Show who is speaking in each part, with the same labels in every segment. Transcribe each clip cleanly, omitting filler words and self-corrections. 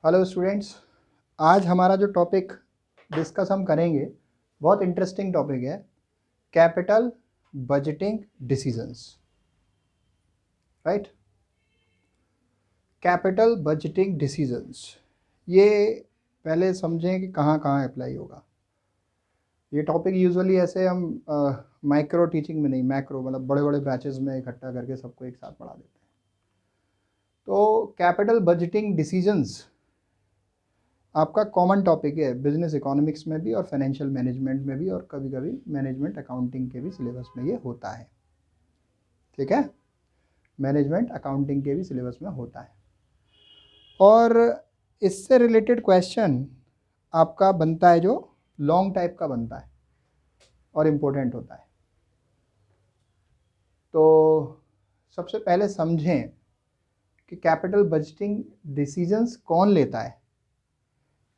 Speaker 1: Hello students, आज हमारा जो टॉपिक डिस्कस हम करेंगे बहुत इंटरेस्टिंग टॉपिक है, capital budgeting decisions. Right, capital budgeting decisions, ये पहले समझें कि कहाँ कहाँ अप्लाई होगा। ये टॉपिक यूजुअली ऐसे हम माइक्रो टीचिंग में नहीं, मैक्रो मतलब बड़े बड़े बैचेस में इकट्ठा करके सबको एक साथ पढ़ा देते हैं। तो कैपिटल बजटिंग डिसीजंस आपका कॉमन टॉपिक है बिजनेस इकोनॉमिक्स में भी और फाइनेंशियल मैनेजमेंट में भी, और कभी कभी मैनेजमेंट अकाउंटिंग के भी सिलेबस में ये होता है। ठीक है, मैनेजमेंट अकाउंटिंग के भी सिलेबस में होता है। और इससे रिलेटेड क्वेश्चन आपका बनता है जो लॉन्ग टाइप का बनता है और इम्पोर्टेंट होता है। तो सबसे पहले समझें कि कैपिटल बजटिंग डिसीजंस कौन लेता है।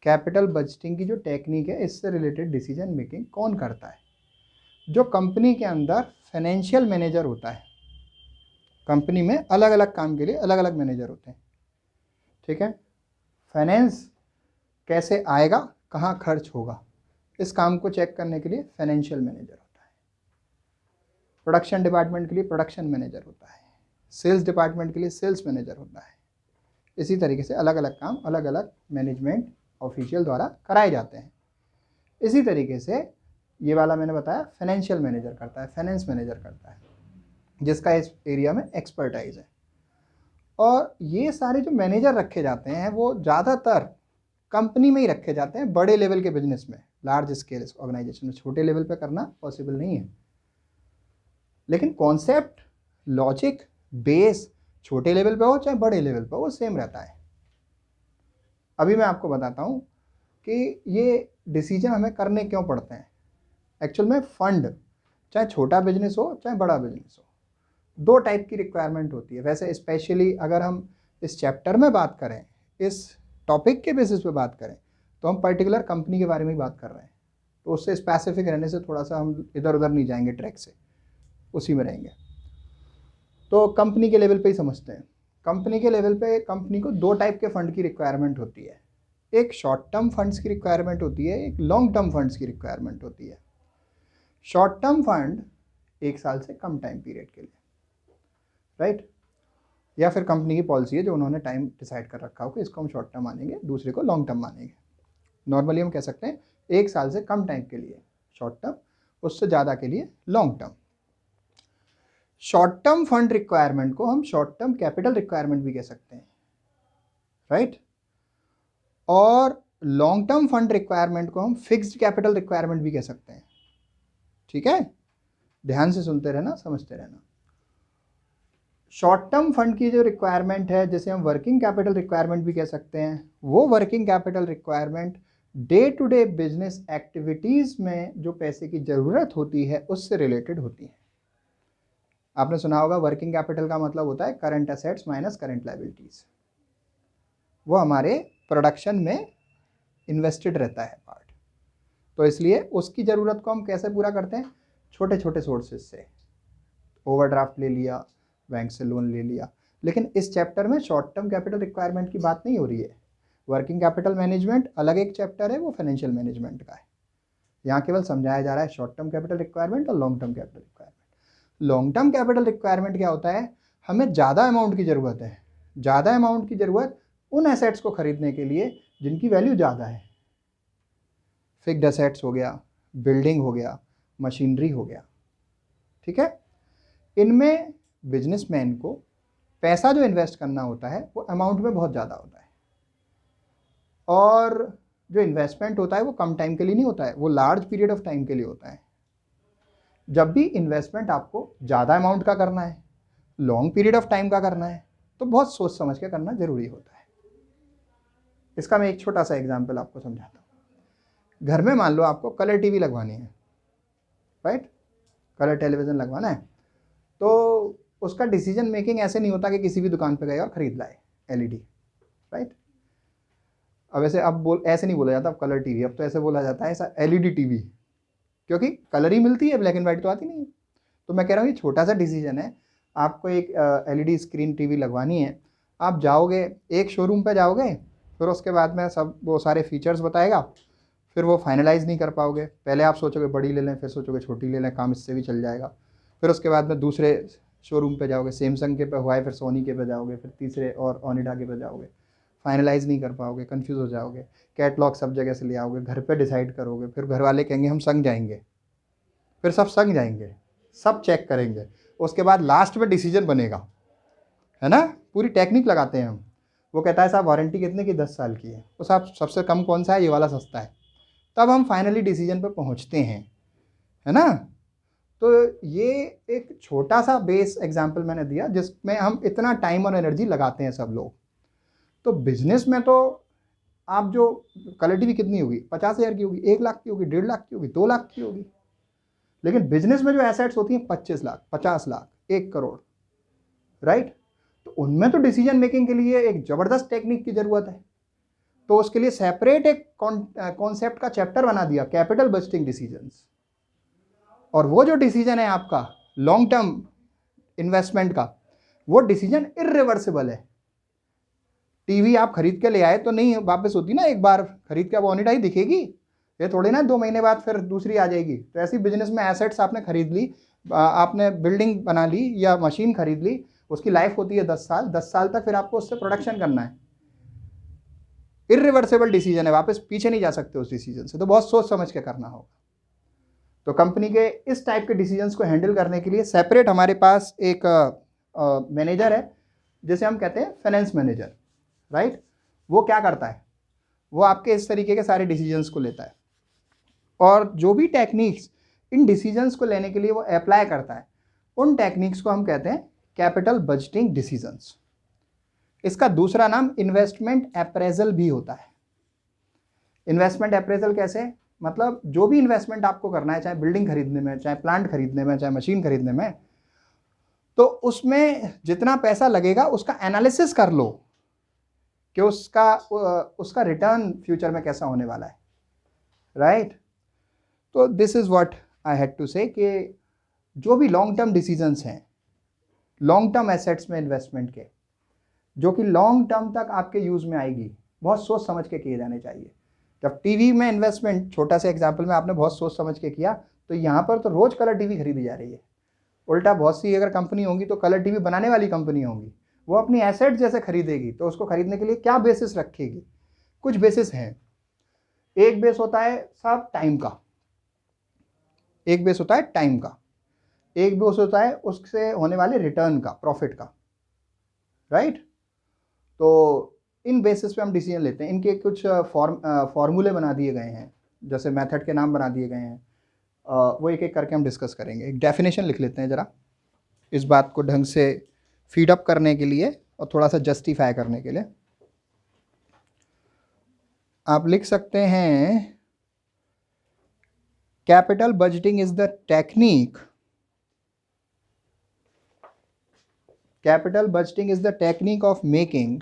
Speaker 1: कैपिटल बजटिंग की जो टेक्निक है, इससे रिलेटेड डिसीजन मेकिंग कौन करता है? जो कंपनी के अंदर फाइनेंशियल मैनेजर होता है। कंपनी में अलग अलग काम के लिए अलग अलग मैनेजर होते हैं। ठीक है, फाइनेंस कैसे आएगा, कहाँ खर्च होगा, इस काम को चेक करने के लिए फाइनेंशियल मैनेजर होता है। प्रोडक्शन डिपार्टमेंट के लिए प्रोडक्शन मैनेजर होता है, सेल्स डिपार्टमेंट के लिए सेल्स मैनेजर होता है। इसी तरीके से अलग अलग काम अलग अलग मैनेजमेंट ऑफिशियल द्वारा कराए जाते हैं। इसी तरीके से ये वाला मैंने बताया फाइनेंशियल मैनेजर करता है, फाइनेंस मैनेजर करता है, जिसका इस एरिया में एक्सपर्टाइज है। और ये सारे जो मैनेजर रखे जाते हैं वो ज़्यादातर कंपनी में ही रखे जाते हैं, बड़े लेवल के बिजनेस में, लार्ज स्केल ऑर्गेनाइजेशन में। छोटे लेवल पे करना पॉसिबल नहीं है, लेकिन कॉन्सेप्ट, लॉजिक, बेस छोटे लेवल पे हो चाहे बड़े लेवल पे हो, वो सेम रहता है। अभी मैं आपको बताता हूँ कि ये डिसीजन हमें करने क्यों पड़ते हैं। एक्चुअल में फंड, चाहे छोटा बिजनेस हो चाहे बड़ा बिजनेस हो, दो टाइप की रिक्वायरमेंट होती है। वैसे स्पेशली अगर हम इस चैप्टर में बात करें, इस टॉपिक के बेसिस पे बात करें, तो हम पर्टिकुलर कंपनी के बारे में ही बात कर रहे हैं। तो उससे स्पेसिफिक रहने से थोड़ा सा हम इधर उधर नहीं जाएंगे, ट्रैक से उसी में रहेंगे। तो कंपनी के लेवल पे ही समझते हैं। कंपनी के लेवल पे कंपनी को दो टाइप के फंड की रिक्वायरमेंट होती है। एक शॉर्ट टर्म फंड्स की रिक्वायरमेंट होती है, एक लॉन्ग टर्म फंड्स की रिक्वायरमेंट होती है। शॉर्ट टर्म फंड 1 साल से कम टाइम पीरियड के लिए, राइट, या फिर कंपनी की पॉलिसी है जो उन्होंने टाइम डिसाइड कर रखा हो कि इसको हम शॉर्ट टर्म मानेंगे, दूसरे को लॉन्ग टर्म मानेंगे। नॉर्मली हम कह सकते हैं 1 साल से कम टाइम के लिए शॉर्ट टर्म, उससे ज़्यादा के लिए long term. Short term fund requirement को हम शॉर्ट टर्म कैपिटल रिक्वायरमेंट भी कह सकते हैं, राइट। और लॉन्ग टर्म फंड रिक्वायरमेंट को हम फिक्स्ड कैपिटल रिक्वायरमेंट भी कह सकते हैं। ठीक है, ध्यान से सुनते रहना, समझते रहना। शॉर्ट टर्म फंड की जो रिक्वायरमेंट है, जिसे हम वर्किंग कैपिटल रिक्वायरमेंट भी कह सकते हैं, वो working capital requirement day to day business activities में जो पैसे की ज़रूरत होती है उससे रिलेटेड होती है। आपने सुना होगा वर्किंग कैपिटल का मतलब होता है current assets minus current liabilities. वो हमारे प्रोडक्शन में इन्वेस्टेड रहता है पार्ट। तो इसलिए उसकी ज़रूरत को हम कैसे पूरा करते हैं? छोटे छोटे सोर्सेज से, ओवरड्राफ्ट ले लिया, बैंक से लोन ले लिया। लेकिन इस चैप्टर में शॉर्ट टर्म कैपिटल रिक्वायरमेंट की बात नहीं हो रही है। वर्किंग कैपिटल मैनेजमेंट अलग एक चैप्टर है, वो फाइनेंशियल मैनेजमेंट का है। यहाँ केवल समझाया जा रहा है शॉर्ट टर्म कैपिटल रिक्वायरमेंट और long term capital requirement. Long term capital requirement क्या होता है? हमें ज़्यादा अमाउंट की ज़रूरत है। ज़्यादा अमाउंट की ज़रूरत उन एसेट्स को खरीदने के लिए जिनकी वैल्यू ज़्यादा है। फिक्स्ड एसेट्स हो गया, बिल्डिंग हो गया, मशीनरी हो गया। ठीक है, इनमें बिजनेसमैन को पैसा जो इन्वेस्ट करना होता है वो अमाउंट में बहुत ज़्यादा होता है। और जो इन्वेस्टमेंट होता है वो कम टाइम के लिए नहीं होता है, वो लार्ज पीरियड ऑफ टाइम के लिए होता है। जब भी इन्वेस्टमेंट आपको ज़्यादा अमाउंट का करना है, लॉन्ग पीरियड ऑफ टाइम का करना है, तो बहुत सोच समझ के करना जरूरी होता है। इसका मैं एक छोटा सा एग्जाम्पल आपको समझाता हूँ। घर में मान लो आपको कलर टीवी लगवानी है, राइट, कलर टेलीविज़न लगवाना है। तो उसका डिसीजन मेकिंग ऐसे नहीं होता कि किसी भी दुकान पे गए और ख़रीद लाए एलईडी, राइट। अब ऐसे नहीं बोला जाता अब कलर टीवी, अब तो ऐसे बोला जाता है ऐसा एलईडी टीवी, क्योंकि कलर ही मिलती है, ब्लैक एंड वाइट तो आती नहीं है। तो मैं कह रहा हूँ ये छोटा सा डिसीजन है। आपको एक एलईडी स्क्रीन टीवी लगवानी है, आप जाओगे, एक शोरूम पे जाओगे, फिर उसके बाद में सब वो सारे फीचर्स बताएगा, फिर वो फाइनलाइज़ नहीं कर पाओगे। पहले आप सोचोगे बड़ी ले लें, फिर सोचोगे छोटी ले लें, काम इससे भी चल जाएगा। फिर उसके बाद में दूसरे शोरूम पे जाओगे, सैमसंग के पे हुआ है, फिर सोनी के पे जाओगे, फिर तीसरे और ओनिडा के पे जाओगे, फाइनलाइज़ नहीं कर पाओगे, कंफ्यूज हो जाओगे। कैटलॉग सब जगह से ले आओगे, घर पे डिसाइड करोगे, फिर घर वाले कहेंगे हम संग जाएंगे, फिर सब संग जाएंगे, सब चेक करेंगे, उसके बाद लास्ट में डिसीजन बनेगा, है ना। पूरी टेक्निक लगाते हैं हम। वो कहता है साहब वारंटी कितने की, 10 साल की है। वो साहब सबसे कम कौन सा है, ये वाला सस्ता है। तब हम फाइनली डिसीजन पे पहुंचते हैं, है ना। तो ये एक छोटा सा बेस एग्जांपल मैंने दिया जिसमें हम इतना टाइम और एनर्जी लगाते हैं सब लोग। तो बिजनेस में तो आप जो कलर टीवी कितनी होगी, 50,000 की होगी, 1 लाख की होगी, 1.5 लाख की होगी, 2 लाख की होगी। लेकिन बिजनेस में जो एसेट्स होती हैं 25 लाख, 50 लाख, 1 करोड़, राइट। तो उनमें तो डिसीजन मेकिंग के लिए एक ज़बरदस्त टेक्निक की ज़रूरत है। तो उसके लिए सेपरेट एक कॉन्सेप्ट का चैप्टर बना दिया, कैपिटल बजटिंग डिसीजंस। और वो जो डिसीजन है आपका लॉन्ग टर्म इन्वेस्टमेंट का, वो डिसीजन इर्रिवर्सिबल है। टीवी आप खरीद के ले आए तो नहीं वापस होती ना, एक बार खरीद के अब ऑनिडा ही दिखेगी, ये थोड़ी ना 2 महीने बाद फिर दूसरी आ जाएगी। तो ऐसी बिजनेस में एसेट्स आपने खरीद ली, आपने बिल्डिंग बना ली या मशीन खरीद ली, उसकी लाइफ होती है 10 साल, 10 साल तक फिर आपको उससे प्रोडक्शन करना है। इर्रिवर्सिबल डिसीजन है, वापस पीछे नहीं जा सकते उस डिसीजन से, तो बहुत सोच समझ के करना होगा। तो कंपनी के इस टाइप के डिसीजंस को हैंडल करने के लिए सेपरेट हमारे पास एक मैनेजर है, जिसे हम कहते हैं फाइनेंस मैनेजर, राइट। वो क्या करता है, वो आपके इस तरीके के सारे डिसीजंस को लेता है और जो भी टेक्निक्स इन डिसीजंस को लेने के लिए वो अप्लाई करता है, उन टेक्निक्स को हम कहते हैं कैपिटल बजटिंग डिसीजंस। इसका दूसरा नाम इन्वेस्टमेंट अप्रेजल भी होता है। इन्वेस्टमेंट अप्रेजल कैसे, मतलब जो भी इन्वेस्टमेंट आपको करना है, चाहे बिल्डिंग खरीदने में, चाहे प्लांट खरीदने में, चाहे मशीन खरीदने में, तो उसमें जितना पैसा लगेगा उसका एनालिसिस कर लो कि उसका रिटर्न फ्यूचर में कैसा होने वाला है, राइट। तो this is what I had to say कि जो भी लॉन्ग टर्म डिसीजंस हैं, लॉन्ग टर्म एसेट्स में इन्वेस्टमेंट के, जो कि लॉन्ग टर्म तक आपके यूज़ में आएगी, बहुत सोच समझ के किए जाने चाहिए। जब टीवी में इन्वेस्टमेंट, छोटा सा एग्जांपल में आपने बहुत सोच समझ के किया, तो यहाँ पर तो रोज़ कलर टीवी खरीदी जा रही है। उल्टा बहुत सी अगर कंपनी होंगी तो कलर टीवी बनाने वाली कंपनी होंगी, वो अपनी एसेट जैसे खरीदेगी, तो उसको खरीदने के लिए क्या बेसिस रखेगी। कुछ बेसिस हैं। एक बेस होता है साहब टाइम का, एक बेस होता है टाइम का, एक बेस होता है उससे होने वाले रिटर्न का, प्रॉफिट का, राइट। तो इन बेसिस पे हम डिसीजन लेते हैं। इनके कुछ फॉर्मूले बना दिए गए हैं, जैसे मेथड के नाम बना दिए गए हैं। वो एक एक करके हम डिस्कस करेंगे। एक डेफिनेशन लिख लेते हैं ज़रा, इस बात को ढंग से फीडअप करने के लिए और थोड़ा सा जस्टिफाई करने के लिए। आप लिख सकते हैं capital budgeting is the technique, capital budgeting is the technique of making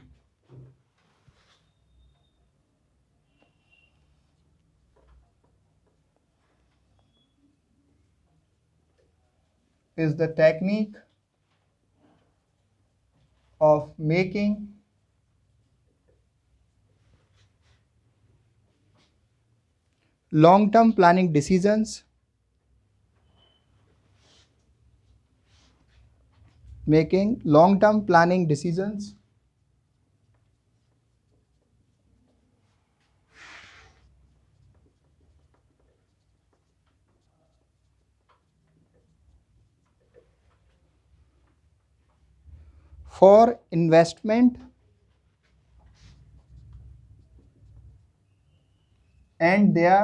Speaker 1: is the technique of making long-term planning decisions, making long-term planning decisions for investment and their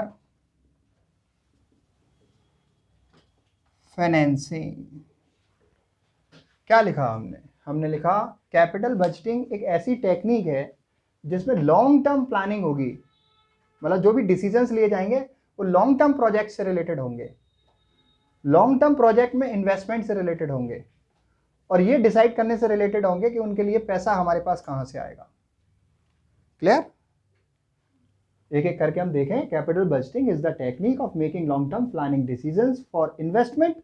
Speaker 1: financing. क्या लिखा हमने, हमने लिखा कैपिटल बजटिंग एक ऐसी technique है जिसमें long term planning होगी, मतलब जो भी डिसीजंस लिए जाएंगे वो लॉन्ग टर्म प्रोजेक्ट से रिलेटेड होंगे, लॉन्ग टर्म प्रोजेक्ट में इन्वेस्टमेंट से रिलेटेड होंगे, और ये डिसाइड करने से रिलेटेड होंगे कि उनके लिए पैसा हमारे पास कहां से आएगा। क्लियर? एक एक करके हम देखें। Capital budgeting is the technique of making long term planning decisions for investment,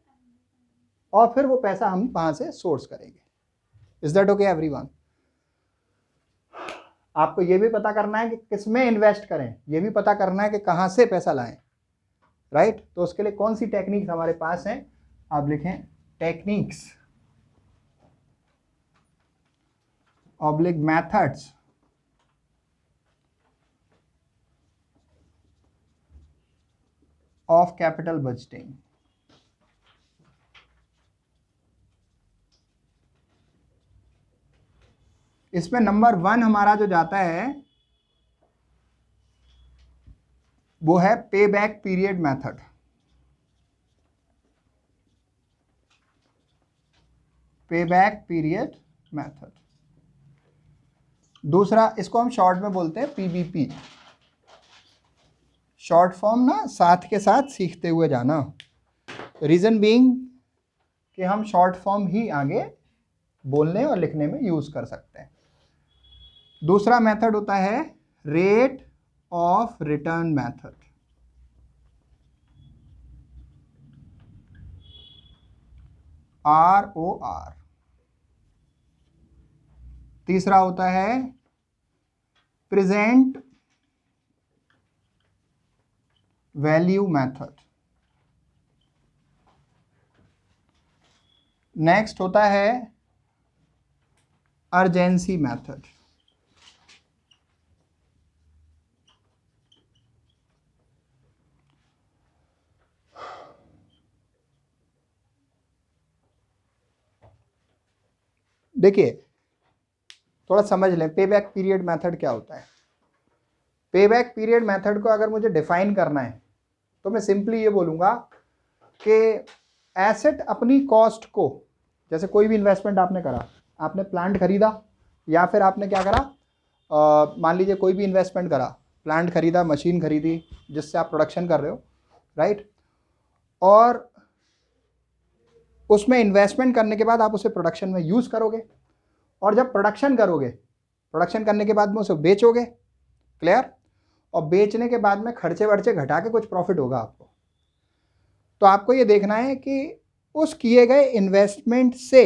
Speaker 1: और फिर वो पैसा हम कहां से सोर्स करेंगे। Is that okay everyone? आपको ये भी पता करना है कि किस में इन्वेस्ट करें, ये भी पता करना है कि कहाँ से पैसा लाएं, राइट। तो उसके लिए कौन सी टेक्निक्स हमारे पास हैं, आप लिखें techniques oblique methods of capital budgeting. इसमें नंबर 1 हमारा जो जाता है वो है पे बैक पीरियड मेथड। पे बैक पीरियड मेथड। दूसरा, इसको हम शॉर्ट में बोलते हैं पीबीपी, शॉर्ट फॉर्म ना साथ के साथ सीखते हुए जाना। रीजन बीइंग कि हम शॉर्ट फॉर्म ही आगे बोलने और लिखने में यूज कर सकते हैं। दूसरा मेथड होता है rate of return method. ROR। तीसरा होता है प्रेजेंट वैल्यू मेथड। नेक्स्ट होता है अर्जेंसी मेथड। देखिए थोड़ा समझ लें पे बैक पीरियड मेथड क्या होता है। पे बैक पीरियड मेथड को अगर मुझे डिफाइन करना है तो मैं सिंपली ये बोलूँगा कि एसेट अपनी कॉस्ट को, जैसे कोई भी इन्वेस्टमेंट आपने करा, आपने प्लांट खरीदा या फिर आपने क्या करा, मान लीजिए कोई भी इन्वेस्टमेंट करा, प्लांट खरीदा, मशीन खरीदी जिससे आप प्रोडक्शन कर रहे हो, राइट। और उसमें इन्वेस्टमेंट करने के बाद आप उसे प्रोडक्शन में यूज़ करोगे, और जब प्रोडक्शन करोगे, प्रोडक्शन करने के बाद में उसे बेचोगे, क्लियर। और बेचने के बाद में खर्चे वर्चे घटा के कुछ प्रॉफिट होगा आपको। तो आपको ये देखना है कि उस किए गए इन्वेस्टमेंट से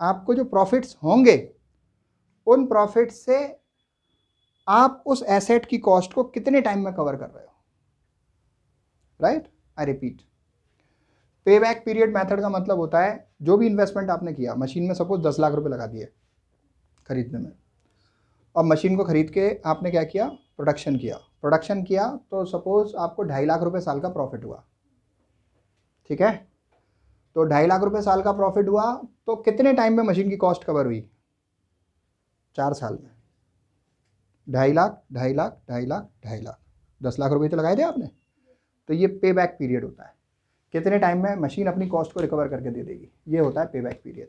Speaker 1: आपको जो प्रॉफिट्स होंगे, उन प्रॉफिट से आप उस एसेट की कॉस्ट को कितने टाइम में कवर कर रहे हो, राइट। आई रिपीट, पे बैक पीरियड मेथड का मतलब होता है जो भी इन्वेस्टमेंट आपने किया, मशीन में सपोज 10 लाख रुपए लगा दिए खरीदने में, और मशीन को खरीद के आपने क्या किया, प्रोडक्शन किया तो सपोज आपको 2.5 लाख रुपए साल का प्रॉफिट हुआ, ठीक है। तो 2.5 लाख रुपए साल का प्रॉफिट हुआ तो कितने टाइम में मशीन की कॉस्ट कवर हुई, 4 साल में। 2.5 लाख, 2.5 लाख, 2.5 लाख, 2.5 लाख, 10 लाख रुपए तो लगाए थे आपने। तो ये पे बैक पीरियड होता है, कितने टाइम में मशीन अपनी कॉस्ट को रिकवर करके दे देगी, ये होता है पे बैक पीरियड।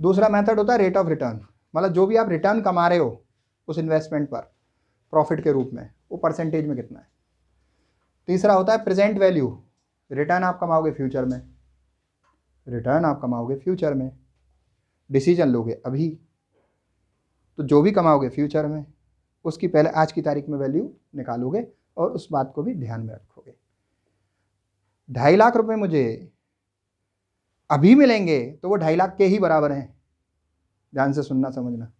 Speaker 1: दूसरा मेथड होता है रेट ऑफ रिटर्न, मतलब जो भी आप रिटर्न कमा रहे हो उस इन्वेस्टमेंट पर प्रॉफिट के रूप में, वो परसेंटेज में कितना है। तीसरा होता है प्रेजेंट वैल्यू, रिटर्न आप कमाओगे फ्यूचर में, डिसीजन लोगे अभी, तो जो भी कमाओगे फ्यूचर में उसकी पहले आज की तारीख में वैल्यू निकालोगे और उस बात को भी ध्यान में रखोगे। 2.5 लाख रुपए मुझे अभी मिलेंगे तो वो 2.5 लाख के ही बराबर हैं, ध्यान से सुनना समझना।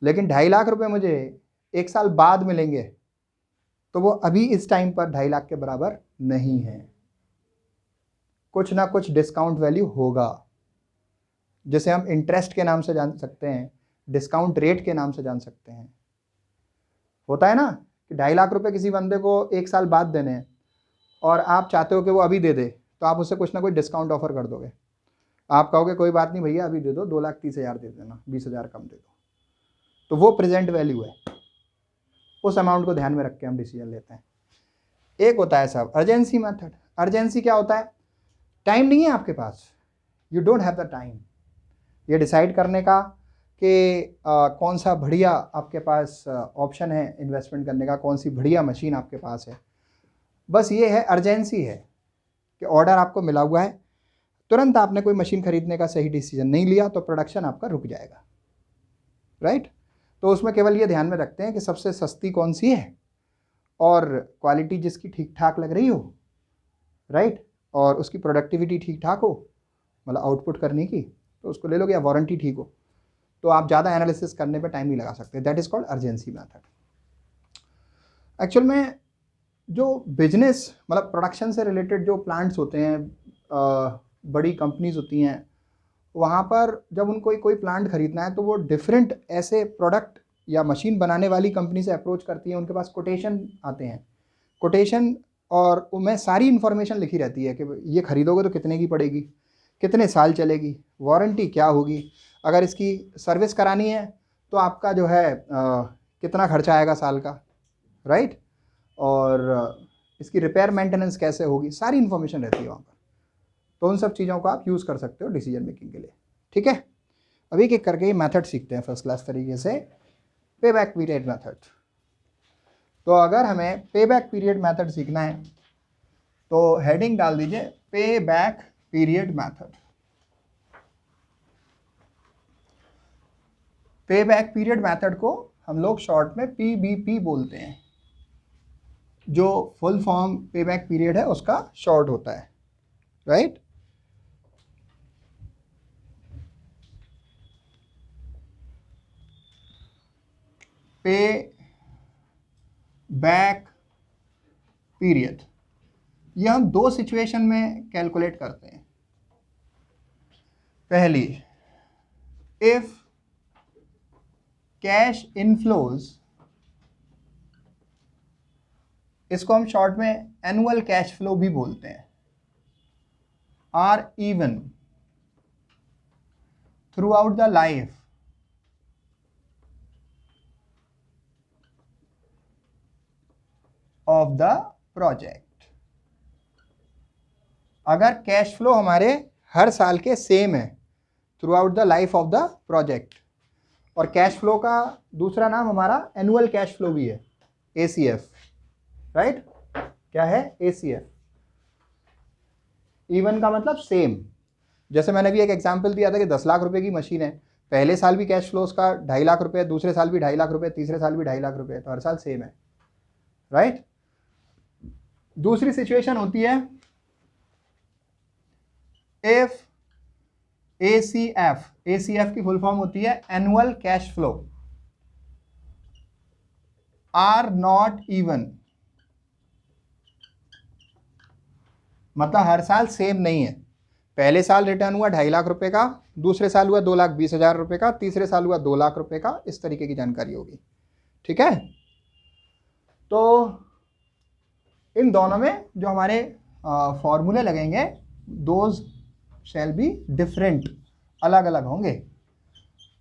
Speaker 1: लेकिन 2.5 लाख रुपए मुझे 1 साल बाद मिलेंगे तो वो अभी इस टाइम पर 2.5 लाख के बराबर नहीं है, कुछ ना कुछ डिस्काउंट वैल्यू होगा, जिसे हम इंटरेस्ट के नाम से जान सकते हैं, डिस्काउंट रेट के नाम से जान सकते हैं। होता है ना कि 2.5 लाख रुपए किसी बंदे को 1 साल बाद देने हैं और आप चाहते हो कि वो अभी दे दे, तो आप उसे कुछ ना कुछ डिस्काउंट ऑफर कर दोगे। आप कहोगे कोई बात नहीं भैया अभी दे दो, 2,30,000 दे देना, 20,000 कम दे दो। तो वो प्रेजेंट वैल्यू है, उस अमाउंट को ध्यान में रख के हम डिसीजन लेते हैं। एक होता है साहब अर्जेंसी मेथड। अर्जेंसी क्या होता है, टाइम नहीं है आपके पास, you don't have the time ये डिसाइड करने का कि कौन सा बढ़िया आपके पास ऑप्शन है इन्वेस्टमेंट करने का, कौन सी बढ़िया मशीन आपके पास है। बस ये है, अर्जेंसी है कि ऑर्डर आपको मिला हुआ है, तुरंत आपने कोई मशीन खरीदने का सही डिसीजन नहीं लिया तो प्रोडक्शन आपका रुक जाएगा, राइट। तो उसमें केवल ये ध्यान में रखते हैं कि सबसे सस्ती कौन सी है और क्वालिटी जिसकी ठीक ठाक लग रही हो, राइट, और उसकी प्रोडक्टिविटी ठीक ठाक हो, मतलब आउटपुट करने की, तो उसको ले लो, या वारंटी ठीक हो तो आप ज़्यादा एनालिसिस करने पे टाइम नहीं लगा सकते, that is called urgency method. Actual में जो बिजनेस मतलब प्रोडक्शन से रिलेटेड जो प्लांट्स होते हैं, बड़ी कंपनीज होती हैं, वहाँ पर जब उनको कोई प्लांट खरीदना है तो वो डिफरेंट ऐसे प्रोडक्ट या मशीन बनाने वाली कंपनी से अप्रोच करती है, उनके पास कोटेशन आते हैं, कोटेशन और उनमें सारी इन्फॉर्मेशन लिखी रहती है कि ये खरीदोगे तो कितने की पड़ेगी, कितने साल चलेगी, वारंटी क्या होगी, अगर इसकी सर्विस करानी है तो आपका जो है कितना खर्चा आएगा साल का, राइट, और इसकी रिपेयर मेंटेनेंस कैसे होगी, सारी इन्फॉर्मेशन रहती है वहाँ पर। तो उन सब चीज़ों को आप यूज़ कर सकते हो डिसीजन मेकिंग के लिए, ठीक है। अभी एक एक करके ये मेथड सीखते हैं फर्स्ट क्लास तरीके से, पे बैक पीरियड मेथड। तो अगर हमें पे बैक पीरियड मेथड सीखना है तो हेडिंग डाल दीजिए पे बैक पीरियड मेथड। पे बैक पीरियड मेथड को हम लोग शॉर्ट में PBP बोलते हैं, जो फुल फॉर्म पे बैक पीरियड है उसका शॉर्ट होता है, राइट। पे बैक पीरियड ये हम दो सिचुएशन में कैलकुलेट करते हैं। पहली, इफ कैश इनफ्लोज, इसको हम शॉर्ट में एनुअल कैश फ्लो भी बोलते हैं, or even throughout the life of the project. अगर कैश फ्लो हमारे हर साल के सेम है throughout the life of the project, और कैश फ्लो का दूसरा नाम हमारा एनुअल कैश फ्लो भी है, ACF, राइट। क्या है? ACF। इवन का मतलब सेम। जैसे मैंने भी एक एग्जांपल दिया था कि 10 लाख रुपए की मशीन है, पहले साल भी कैश फ्लो उसका 2.5 लाख रुपए, दूसरे साल भी 2.5 लाख रुपए, तीसरे साल भी 2.5 लाख रुपए, तो हर साल सेम है, राइट। दूसरी सिचुएशन होती है इफ ACF, ACF की फुल फॉर्म होती है annual cash flow are not even, मतलब हर साल सेम नहीं है। पहले साल रिटर्न हुआ 2.5 लाख रुपए का, दूसरे साल हुआ 2,20,000 रुपए का, तीसरे साल हुआ 2 लाख रुपए का, इस तरीके की जानकारी होगी, ठीक है। तो इन दोनों में जो हमारे फॉर्मूले लगेंगे दोज शैल बी डिफरेंट, अलग अलग होंगे।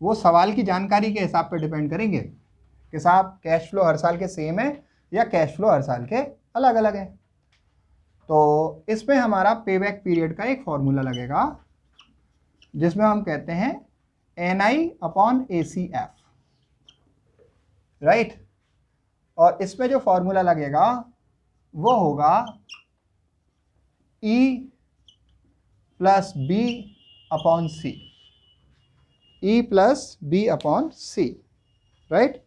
Speaker 1: वो सवाल की जानकारी के हिसाब पर डिपेंड करेंगे कि साहब कैश फ्लो हर साल के सेम है या कैश फ्लो हर साल के अलग अलग है। तो इसमें हमारा पे बैक पीरियड का एक फॉर्मूला लगेगा जिसमें हम कहते हैं NI/ACF, राइट। और इसमें जो फॉर्मूला लगेगा वो होगा E + B/C, E + B/C, right.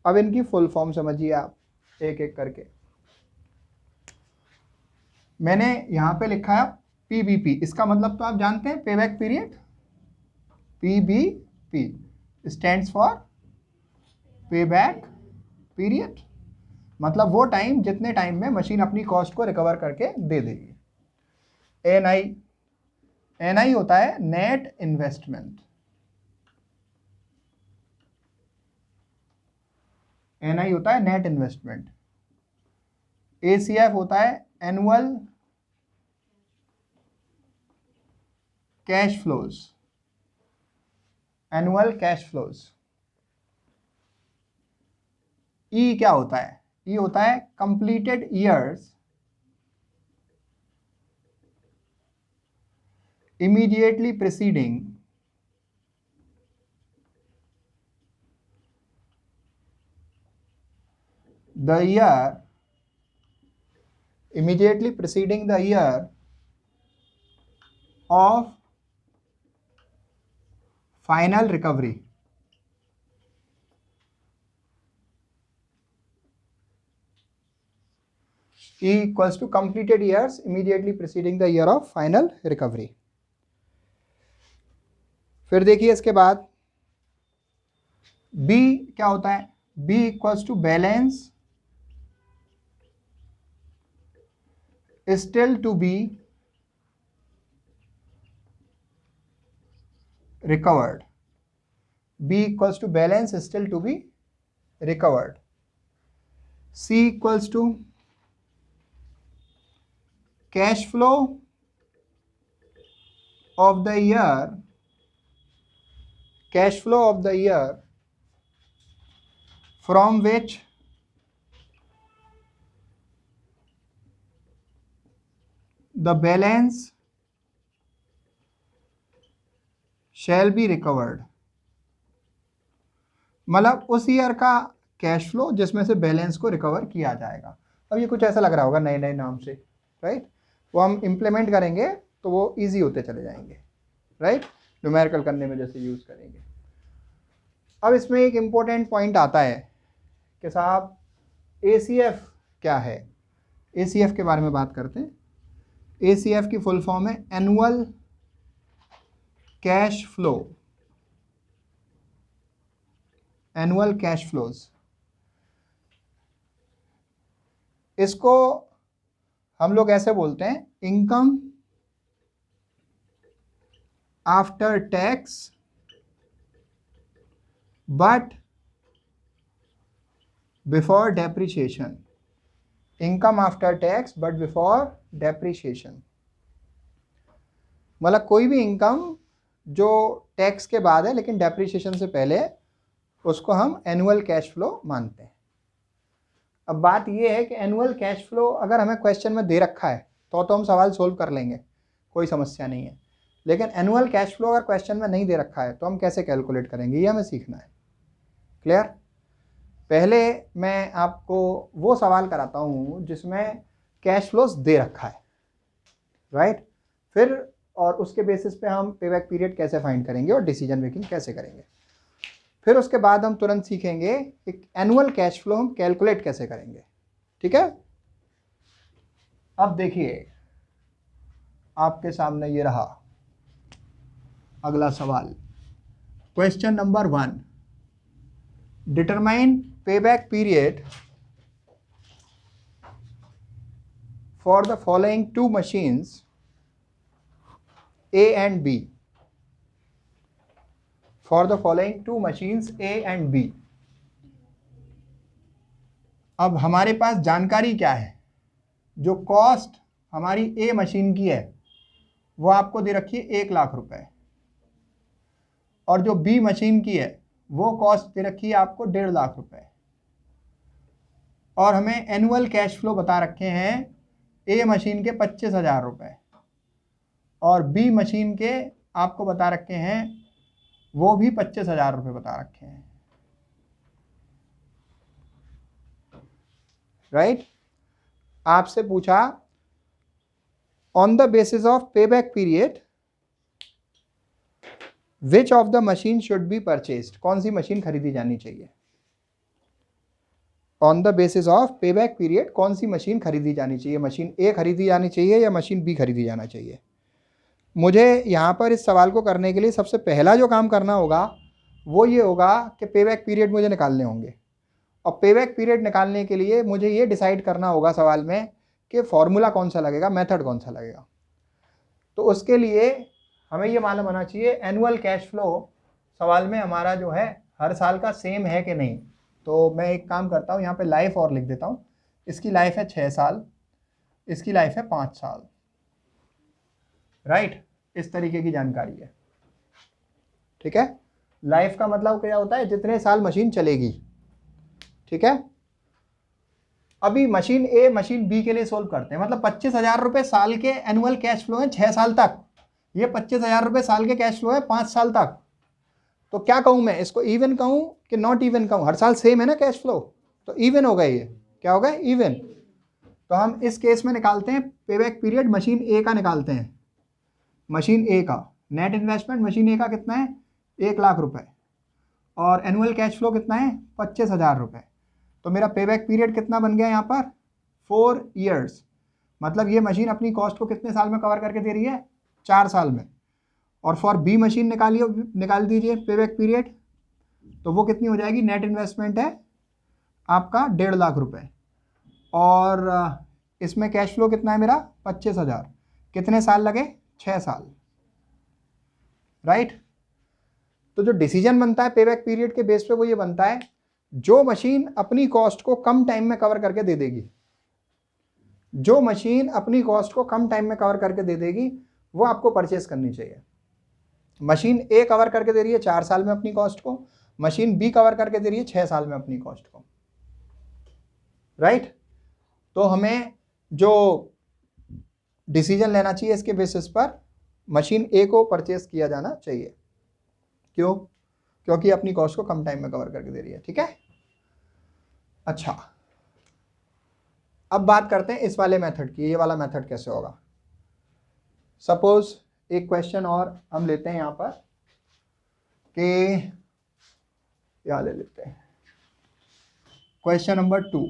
Speaker 1: अब इनकी फुल फॉर्म समझिए आप एक एक करके। मैंने यहां पे लिखा है PBP, इसका मतलब तो आप जानते हैं, पे back period. PBP stands for पे बैक पीरियड, मतलब वो टाइम जितने टाइम में मशीन अपनी कॉस्ट को रिकवर करके दे देगी। NI होता है नेट इन्वेस्टमेंट, NI होता है नेट इन्वेस्टमेंट। ACF होता है annual cash flows, annual cash flows. E क्या होता है? E होता है completed years immediately preceding the year, immediately preceding the year of final recovery. E equals to completed years immediately preceding the year of final recovery. फिर देखिए इसके बाद B क्या होता है, B equals to balance still to be recovered. B equals to balance still to be recovered. C equals to cash flow of the year, cash flow of the year from which the balance shall be recovered. मतलब उस year का cash flow जिसमें से balance को recover किया जाएगा। अब ये कुछ ऐसा लग रहा होगा नए नए नाम से, राइट, वो हम इम्प्लीमेंट करेंगे तो वो इजी होते चले जाएंगे, राइट, न्यूमेरिकल करने में जैसे यूज़ करेंगे। अब इसमें एक इम्पोर्टेंट पॉइंट आता है कि साहब ACF क्या है। ACF के बारे में बात करते हैं। ACF की फुल फॉर्म है annual cash flow, annual cash flows. इसको हम लोग ऐसे बोलते हैं, income after tax but before depreciation, income after tax but before depreciation. मतलब कोई भी इनकम जो टैक्स के बाद है लेकिन डेप्रिसिएशन से पहले, उसको हम एनुअल कैश फ्लो मानते हैं। अब बात ये है कि एनुअल कैश फ्लो अगर हमें क्वेश्चन में दे रखा है तो हम सवाल सोल्व कर लेंगे, कोई समस्या नहीं है। लेकिन एनुअल कैश फ्लो अगर क्वेश्चन में नहीं दे रखा है तो हम कैसे कैलकुलेट करेंगे, ये हमें सीखना है। क्लियर? पहले मैं आपको वो सवाल कराता हूँ जिसमें कैश फ्लोज दे रखा है, राइट, फिर और उसके बेसिस पे हम पेबैक पीरियड कैसे फाइंड करेंगे और डिसीजन मेकिंग कैसे करेंगे। फिर उसके बाद हम तुरंत सीखेंगे एक एनुअल कैश फ्लो हम कैलकुलेट कैसे करेंगे। ठीक है? अब देखिए आपके सामने ये रहा अगला सवाल, question number 1, determine payback period for the following 2 machines A and B, for the following 2 machines A and B। अब हमारे पास जानकारी क्या है, जो कॉस्ट हमारी A मशीन की है वो आपको दे रखी है 1 लाख रुपए, और जो B मशीन की है वो कॉस्ट दे रखी है आपको 1.5 लाख रुपए, और हमें एनुअल कैश फ्लो बता रखे हैं A मशीन के 25,000 रुपए और B मशीन के आपको बता रखे हैं वो भी 25,000 रुपये बता रखे हैं, राइट। आपसे पूछा on the basis of payback period which of the machine should be purchased, कौन सी मशीन खरीदी जानी चाहिए। On the basis of payback period कौन सी मशीन खरीदी जानी चाहिए, मशीन A खरीदी जानी चाहिए या मशीन B खरीदी जाना चाहिए। मुझे यहाँ पर इस सवाल को करने के लिए सबसे पहला जो काम करना होगा वो ये होगा कि पेबैक पीरियड मुझे निकालने होंगे, और पेबैक पीरियड निकालने के लिए मुझे ये डिसाइड करना होगा सवाल में कि फॉर्मूला कौन सा लगेगा, मेथड कौन सा लगेगा। तो उसके लिए हमें ये मालूम होना चाहिए एनुअल कैश फ्लो सवाल में हमारा जो है हर साल का सेम है कि नहीं। तो मैं एक काम करता हूँ, यहाँ पे लाइफ और लिख देता हूँ। इसकी लाइफ है 6 साल, इसकी लाइफ है 5 साल, राइट। इस तरीके की जानकारी है, ठीक है। लाइफ का मतलब क्या होता है, जितने साल मशीन चलेगी, ठीक है। अभी मशीन A मशीन B के लिए सोल्व करते हैं, मतलब 25,000 रुपये साल के एनुअल कैश फ्लो है 6 साल तक, ये 25,000 रुपये साल के कैश फ्लो है 5 साल तक। तो क्या कहूँ मैं, इसको इवन कहूँ कि नॉट इवन कहूँ, हर साल सेम है ना कैश फ्लो, तो इवन होगा। ये क्या होगा, इवन। तो हम इस केस में निकालते हैं पेबैक पीरियड मशीन A का निकालते हैं। मशीन A का नेट इन्वेस्टमेंट मशीन A का कितना है, 1 लाख रुपए, और एनुअल कैश फ्लो कितना है, 25,000 रुपये। तो मेरा पेबैक पीरियड कितना बन गया यहाँ पर, 4 ईयर्स। मतलब ये मशीन अपनी कॉस्ट को कितने साल में कवर करके दे रही है, 4 साल में। और फॉर B मशीन निकाल दीजिए पेबैक पीरियड, तो वो कितनी हो जाएगी, नेट इन्वेस्टमेंट है आपका 1.5 लाख रुपए, और इसमें कैश फ्लो कितना है मेरा 25,000। कितने साल लगे, 6 साल, राइट। तो जो डिसीजन बनता है पेबैक पीरियड के बेस पे वो ये बनता है, जो मशीन अपनी कॉस्ट को कम टाइम में कवर करके दे देगी, जो मशीन अपनी कॉस्ट को कम टाइम में कवर करके दे देगी वो आपको परचेस करनी चाहिए। मशीन ए कवर करके दे रही है 4 साल में अपनी कॉस्ट को, मशीन बी कवर करके दे रही है 6 साल में अपनी कॉस्ट को, राइट। तो हमें जो डिसीजन लेना चाहिए इसके बेसिस पर मशीन ए को परचेस किया जाना चाहिए। क्यों, क्योंकि अपनी कॉस्ट को कम टाइम में कवर करके दे रही है, ठीक है। अच्छा, अब बात करते हैं इस वाले मेथड की, ये वाला मेथड कैसे होगा। सपोज एक क्वेश्चन और हम लेते हैं यहां पर कि यहां ले लेते हैं question number 2,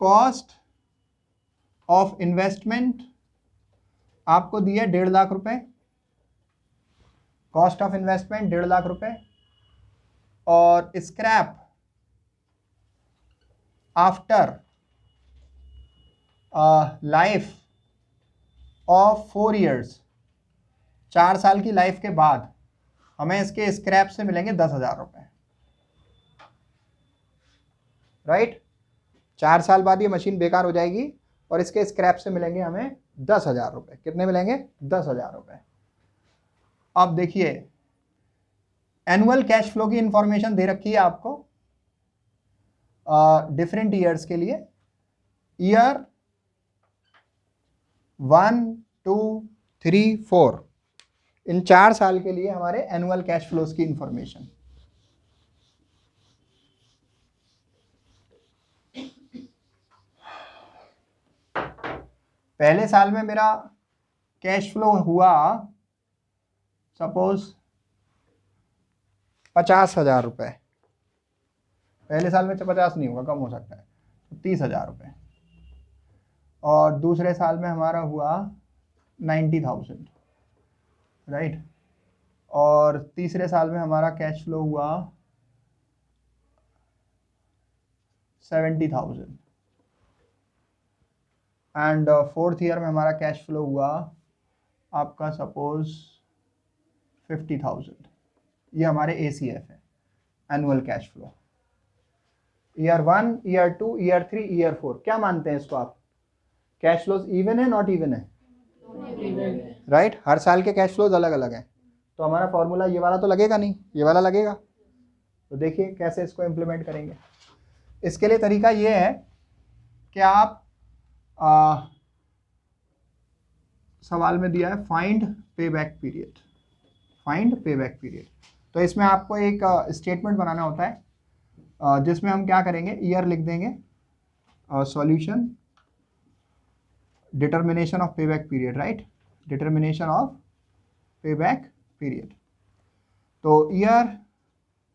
Speaker 1: cost of investment आपको दिया 1.5 लाख रुपए, कॉस्ट ऑफ इन्वेस्टमेंट 1.5 लाख रुपए, और scrap after life of 4 years, 4 साल की लाइफ के बाद हमें इसके स्क्रैप से मिलेंगे 10,000 रुपए, राइट। 4 साल बाद ये मशीन बेकार हो जाएगी और इसके स्क्रैप से मिलेंगे हमें 10,000 रुपए। कितने मिलेंगे, 10,000 रुपए। अब देखिए एनुअल कैश फ्लो की इंफॉर्मेशन दे रखी है आपको डिफरेंट ईयर्स के लिए, ईयर 1, 2, 3, 4, इन 4 साल के लिए हमारे एनुअल कैश फ्लोज की इंफॉर्मेशन। पहले साल में मेरा कैश फ्लो हुआ सपोज 50,000 रुपए, पहले साल में 50 नहीं होगा, कम हो सकता है, 30,000 रुपए। और दूसरे साल में हमारा हुआ 90,000, राइट। और तीसरे साल में हमारा कैश फ्लो हुआ 70,000, एंड फोर्थ ईयर में हमारा कैश फ्लो हुआ आपका सपोज 50,000। ये हमारे ACF है, annual cash flow. Year 1, year 2, year 3, year 4, क्या मानते हैं इसको आप, कैश फ्लोज इवन है नॉट इवन है, राइट। हर साल के कैश फ्लोज अलग अलग हैं, तो हमारा फॉर्मूला ये वाला तो लगेगा नहीं, ये वाला लगेगा। तो देखिए कैसे इसको इम्प्लीमेंट करेंगे। इसके लिए तरीका ये है कि आप सवाल में दिया है find payback period, find payback period. तो इसमें आपको एक स्टेटमेंट बनाना होता है जिसमें हम क्या करेंगे, ईयर लिख देंगे, solution, determination of payback period, right, determination of payback period. तो ईयर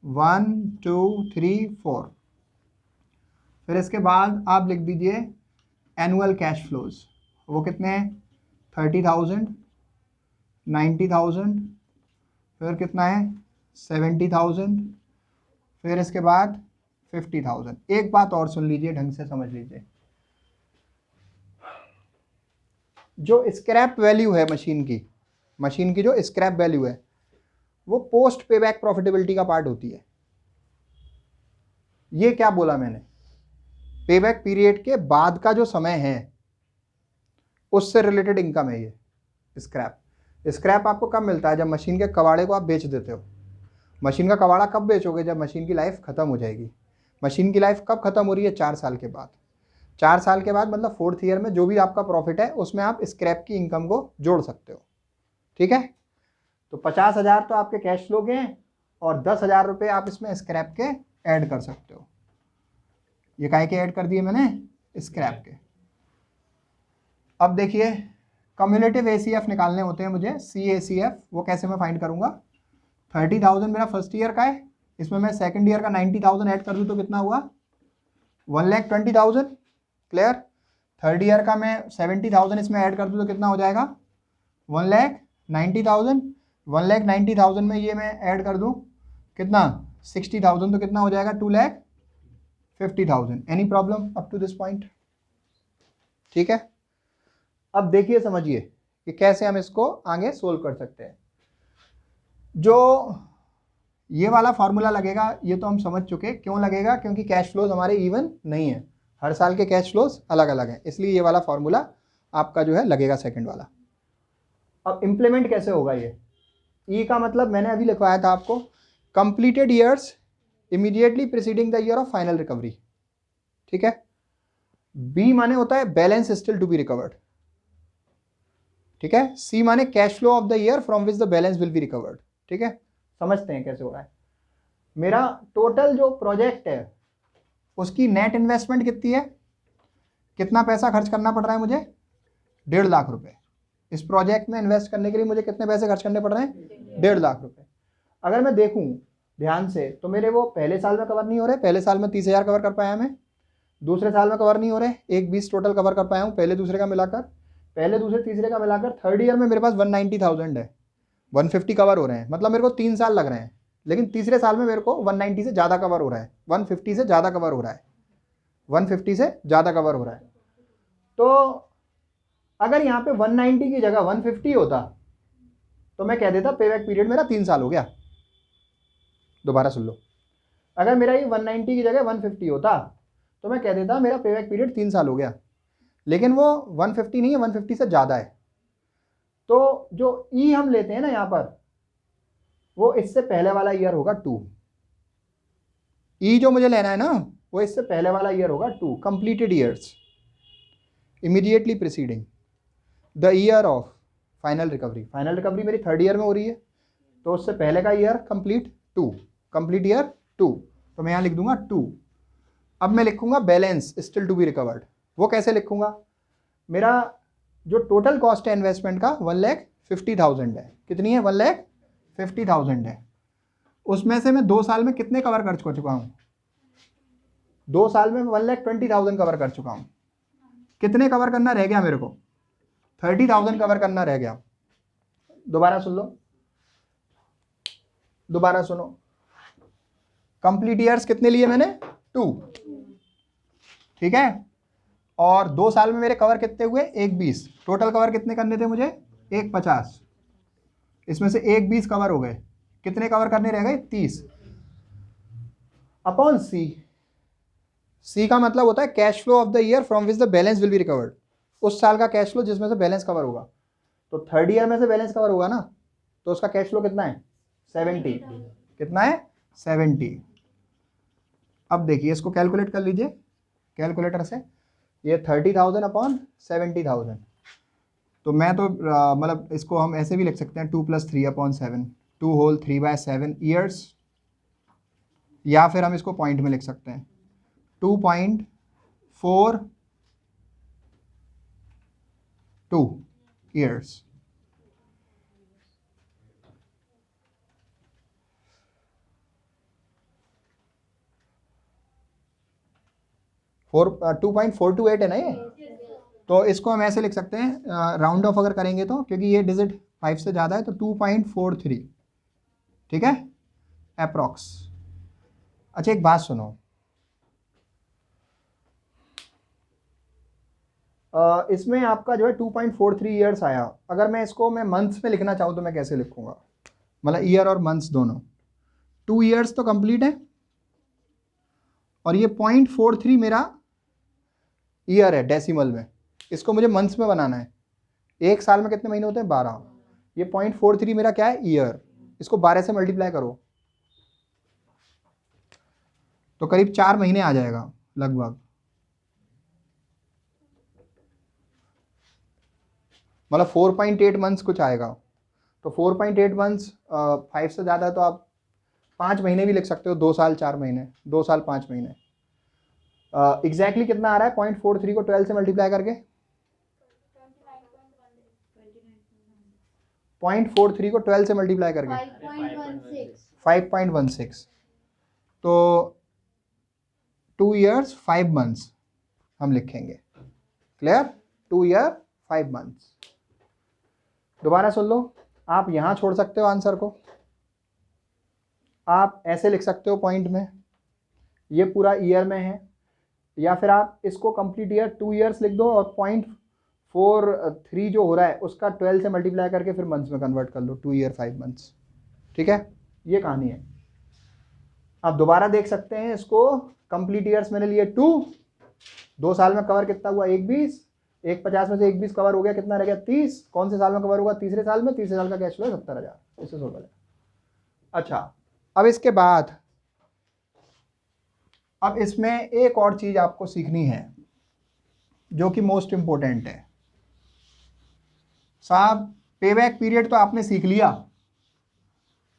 Speaker 1: 1, 2, 3, 4, फिर इसके बाद आप लिख दीजिए एनुअल कैश फ्लोज, वो कितने हैं, 30,000, 90,000, फिर कितना है 70,000, फिर इसके बाद 50,000। एक बात और सुन लीजिए, ढंग से समझ लीजिए, जो स्क्रैप वैल्यू है मशीन की जो स्क्रैप वैल्यू है वो पोस्ट पेबैक प्रॉफिटेबिलिटी का पार्ट होती है। ये क्या बोला मैंने, पेबैक पीरियड के बाद का जो समय है उससे रिलेटेड इनकम है ये स्क्रैप। स्क्रैप आपको कब मिलता है, जब मशीन के कबाड़े को आप बेच देते हो। मशीन का कबाड़ा कब बेचोगे, जब मशीन की लाइफ खत्म हो जाएगी। मशीन की लाइफ कब खत्म हो रही है, 4 साल के बाद। 4 साल के बाद मतलब 4th ईयर में जो भी आपका प्रॉफिट है उसमें आप स्क्रैप की इनकम को जोड़ सकते हो, ठीक है। तो 50,000 तो आपके कैश फ्लो के हैं और 10,000 रुपये आप इसमें स्क्रैप के ऐड कर सकते हो। ये काहे के ऐड कर दिए मैंने, स्क्रैप के। अब देखिए कम्युलेटिव ACF निकालने होते हैं मुझे, CACF, वो कैसे मैं फाइंड करूंगा। 30,000 मेरा फर्स्ट ईयर का है, इसमें मैं सेकंड ईयर का 90,000 ऐड कर दूं तो कितना हुआ, 1,20,000, क्लियर। थर्ड ईयर का मैं 70,000 इसमें ऐड कर दूं तो कितना हो जाएगा, 1,90,000। 1,90,000 में ये मैं ऐड कर दूं कितना 60,000, तो कितना हो जाएगा 2,50,000। Any problem up to this point? ठीक है, अब देखिए समझिए कि कैसे हम इसको आगे सोल्व कर सकते हैं। जो ये वाला फॉर्मूला लगेगा ये तो हम समझ चुके, क्यों लगेगा, क्योंकि कैश फ्लोज हमारे इवन नहीं है, हर साल के कैश फ्लोज अलग अलग हैं, इसलिए ये वाला फॉर्मूला आपका जो है लगेगा सेकंड वाला। अब इंप्लीमेंट कैसे होगा ये? ई का मतलब मैंने अभी लिखवाया था आपको, completed years immediately preceding the year of final recovery. ठीक है, बी माने होता है balance still to be recovered. ठीक है, सी माने cash flow of the year from which the balance will be recovered. ठीक है, समझते हैं कैसे हो रहा है। मेरा टोटल जो प्रोजेक्ट है उसकी नेट इन्वेस्टमेंट कितनी है, कितना पैसा खर्च करना पड़ रहा है मुझे, 1.5 लाख रुपए। इस प्रोजेक्ट में इन्वेस्ट करने के लिए मुझे कितने पैसे खर्च करने पड़ रहे हैं, 1.5 लाख रुपए। अगर मैं देखूं ध्यान से तो मेरे वो पहले साल में कवर नहीं हो रहे, पहले साल में 30,000 कवर कर पाया मैं, दूसरे साल में कवर नहीं हो रहे, 1,20 टोटल कवर कर पाया हूँ पहले दूसरे का मिलाकर, पहले दूसरे तीसरे का मिलाकर। थर्ड ईयर में मेरे पास 190,000 है, 150 कवर हो रहे हैं, मतलब मेरे को 3 साल लग रहे हैं, लेकिन तीसरे साल में मेरे को 190 से ज़्यादा कवर हो रहा है, 150 से ज़्यादा कवर हो रहा है, 150 से ज़्यादा कवर हो रहा है। तो अगर यहाँ पे 190 की जगह 150 होता तो मैं कह देता पे बैक पीरियड मेरा 3 साल हो गया। दोबारा सुन लो, अगर मेरा ये 190 की जगह 150 होता तो मैं कह देता मेरा पे बैक पीरियड 3 साल हो गया, लेकिन वो 150 नहीं है, 150 से ज़्यादा है। तो जो ई हम लेते हैं ना यहाँ पर, वो इससे पहले वाला ईयर होगा 2। ई जो मुझे लेना है ना वो इससे पहले वाला ईयर होगा 2, completed years immediately preceding the year of final recovery. Final recovery मेरी थर्ड ईयर में हो रही है, तो उससे पहले का ईयर कंप्लीट 2, कंप्लीट ईयर 2, तो मैं यहाँ लिख दूंगा 2। अब मैं लिखूंगा balance still to be recovered. वो कैसे लिखूंगा, मेरा जो टोटल कॉस्ट है इन्वेस्टमेंट का 1,50,000 है। कितनी है, 1,50,000 है। उसमें से मैं 2 साल में कितने कवर कर चुका हूँ, 2 साल में 1,20,000 कवर कर चुका हूँ। कितने कवर करना रह गया मेरे को, 30,000 कवर करना रह गया। दोबारा सुन लो, दोबारा सुनो, कंप्लीट ईयर्स कितने लिए मैंने, 2। ठीक है, और 2 साल में मेरे कवर कितने हुए, 1,20। टोटल कवर कितने करने थे मुझे, 1,50। इसमें से 1,20 कवर हो गए, कितने कवर करने रह गए, 30 अपॉन सी। सी का मतलब होता है cash flow of the year from which the balance will be recovered. उस साल का कैश फ्लो जिसमें से बैलेंस कवर होगा। तो थर्ड ईयर में से बैलेंस कवर होगा ना, तो उसका कैश फ्लो कितना है, 70। कितना है, 70। अब देखिए इसको कैलकुलेट कर लीजिए कैलकुलेटर से, ये 30,000 अपॉन 70,000। तो मैं तो मतलब इसको हम ऐसे भी लिख सकते हैं 2 + 3 अपॉन 7, 2 होल 3/7 ईयर्स, या फिर हम इसको पॉइंट में लिख सकते हैं 2.42 ईयर्स। 2.428 है ना ये, तो इसको हम ऐसे लिख सकते हैं राउंड ऑफ अगर करेंगे तो, क्योंकि ये डिजिट 5 से ज़्यादा है, तो 2.43। ठीक है, अप्रॉक्स। अच्छा एक बात सुनो, इसमें आपका जो है 2.43 ईयर्स आया। अगर मैं इसको मैं मंथ्स में लिखना चाहूँ तो मैं कैसे लिखूंगा, मतलब ईयर और मंथ्स दोनों। 2 ईयर्स तो कंप्लीट है और ये 0.43 मेरा ईयर है डेसिमल में, इसको मुझे मंथ्स में बनाना है। एक साल में कितने महीने होते हैं, 12। ये 0.43 मेरा क्या है, ईयर। इसको 12 से मल्टीप्लाई करो तो करीब 4 महीने आ जाएगा लगभग, मतलब 4.8 मंथ्स कुछ आएगा। तो 4.8 मंथ्स 5 से ज़्यादा है तो आप 5 महीने भी लिख सकते हो, 2 साल 4 महीने, 2 साल 5 महीने। एग्जैक्टली कितना आ रहा है 0.43 को 12 से मल्टीप्लाई करके, 0.43 को 12 से मल्टीप्लाई करके 5.16। तो 2 ईयर्स 5 मंथ्स हम लिखेंगे। Clear, 2 year 5 months. दोबारा सुन लो, आप यहाँ छोड़ सकते हो आंसर को, आप ऐसे लिख सकते हो पॉइंट में, ये पूरा ईयर में है, या फिर आप इसको कंप्लीट ईयर 2 ईयर्स लिख दो और 0.43 जो हो रहा है उसका 12 से मल्टीप्लाई करके फिर मंथ्स में कन्वर्ट कर लो, 2 ईयर 5 मंथ्स। ठीक है, ये कहानी है। आप दोबारा देख सकते हैं इसको, कंप्लीट ईयर्स मैंने लिए 2 साल में कवर कितना हुआ, 1 50 में से 1 20 कवर हो गया, कितना रह गया 30, कौन से साल में कवर होगा, तीसरे साल में, तीसरे साल का कैश फ्लो 70,000, इससे सोल्व करें। अच्छा, अब इसके बाद अब इसमें एक और चीज आपको सीखनी है जो कि मोस्ट इंपॉर्टेंट है। साहब पेबैक पीरियड तो आपने सीख लिया,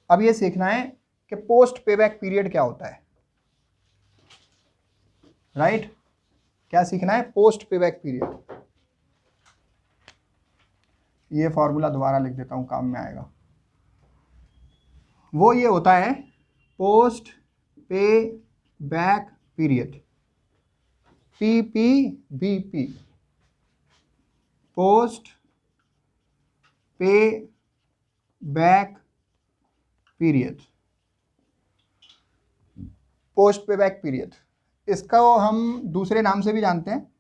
Speaker 1: अब ये सीखना है कि पोस्ट पेबैक पीरियड क्या होता है। राइट, क्या सीखना है, पोस्ट पेबैक पीरियड। ये फॉर्मूला दोबारा लिख देता हूं, काम में आएगा। वो ये होता है पोस्ट पे बैक पीरियड, PPBP, पोस्ट पे बैक पीरियड। पोस्ट पे बैक पीरियड, इसका हम दूसरे नाम से भी जानते हैं,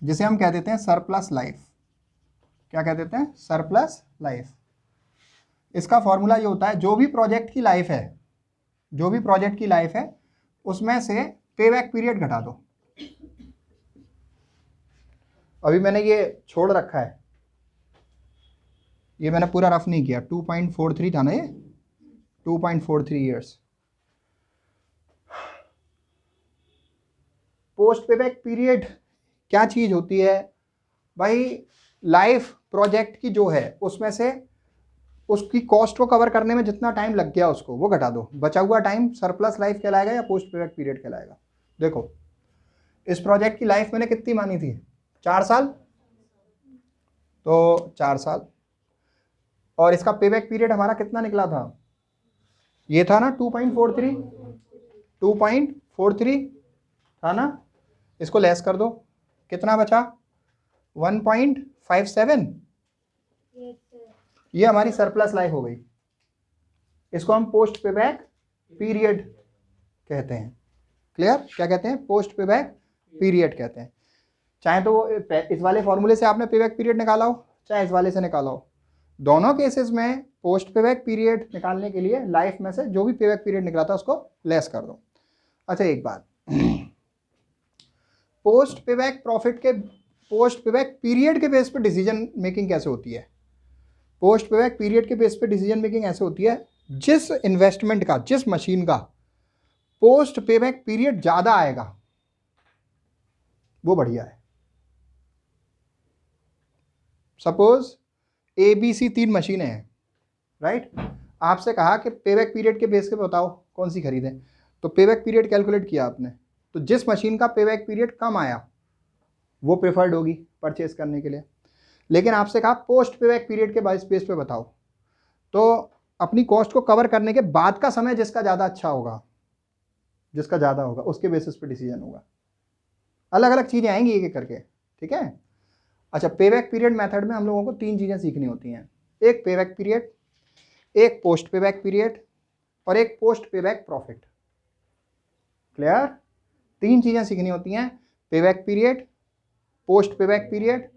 Speaker 1: जिसे हम कह देते हैं सरप्लस लाइफ। क्या कह देते हैं, सरप्लस लाइफ। इसका फॉर्मूला ये होता है, जो भी प्रोजेक्ट की लाइफ है, जो भी प्रोजेक्ट की लाइफ है उसमें से पेबैक पीरियड घटा दो। अभी मैंने ये छोड़ रखा है, ये मैंने पूरा रफ नहीं किया, 2.43 था ना ये, 2.43 ईयर्स। पोस्ट पेबैक पीरियड क्या चीज होती है भाई, लाइफ प्रोजेक्ट की जो है उसमें से उसकी कॉस्ट को कवर करने में जितना टाइम लग गया उसको वो घटा दो, बचा हुआ टाइम सरप्लस लाइफ कहलाएगा या पोस्ट पेबैक पीरियड कहलाएगा। देखो इस प्रोजेक्ट की लाइफ मैंने कितनी मानी थी, 4 साल, तो 4 साल, और इसका पेबैक पीरियड हमारा कितना निकला था, ये था ना 2.43 था ना, इसको लेस कर दो, कितना बचा 1.57, ये हमारी सरप्लस लाइफ हो गई। इसको हम पोस्ट पेबैक पीरियड कहते हैं। क्लियर, क्या कहते हैं, पोस्ट पेबैक पीरियड कहते हैं। चाहे तो इस वाले फॉर्मूले से आपने पेबैक पीरियड निकाला हो, चाहे इस वाले से निकाला हो, दोनों केसेस में पोस्ट पेबैक पीरियड निकालने के लिए लाइफ में से जो भी पेबैक पीरियड निकला था उसको लेस कर दो। अच्छा एक बात, पोस्ट पेबैक प्रॉफिट के, पोस्ट पेबैक पीरियड के बेस पे डिसीजन मेकिंग कैसे होती है, पोस्ट पेबैक पीरियड के बेस पे डिसीजन मेकिंग ऐसे होती है, जिस इन्वेस्टमेंट का, जिस मशीन का पोस्ट पेबैक पीरियड ज्यादा आएगा वो बढ़िया है। सपोज ABC 3 मशीनें हैं, राइट, आपसे कहा कि पेबैक पीरियड के बेस पे बताओ कौन सी खरीदें, तो पेबैक पीरियड कैलकुलेट किया आपने, तो जिस मशीन का पेबैक पीरियड कम आया वो प्रेफर्ड होगी परचेज करने के लिए। लेकिन आपसे कहा पोस्ट पेबैक पीरियड के बेस पे बताओ, तो अपनी कॉस्ट को कवर करने के बाद का समय जिसका ज़्यादा अच्छा होगा, जिसका ज़्यादा होगा उसके बेसिस पे डिसीजन होगा। अलग अलग चीज़ें आएंगी एक एक करके, ठीक है। अच्छा, पेबैक पीरियड मेथड में हम लोगों को 3 चीज़ें सीखनी होती हैं, एक पेबैक पीरियड, एक पोस्ट पेबैक पीरियड और एक पोस्ट पेबैक प्रॉफिट। क्लियर, 3 चीज़ें सीखनी होती हैं, payback period, post payback period